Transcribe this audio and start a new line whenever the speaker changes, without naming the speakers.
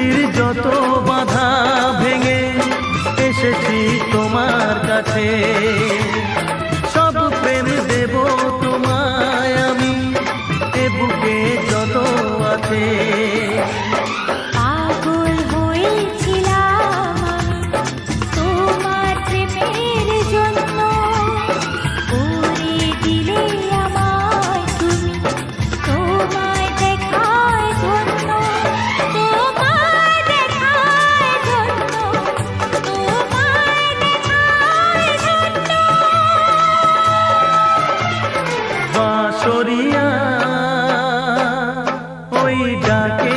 পৃথিবীর যত বাধা ভেঙে এসেছি তোমার কাছে, সব প্রেম দেব তোমায় আমি, এ বুকে যত আছে।
পাগল হয়েছিলাম তোমার প্রেমের জন্য, করে দিলে আমায় তুমি, তোমায় দেখায় ধন্য, তোমায় দেখায় ধন্য, তোমায় দেখায় ধন্য।
বাঁশরিয়া ওই ডাকে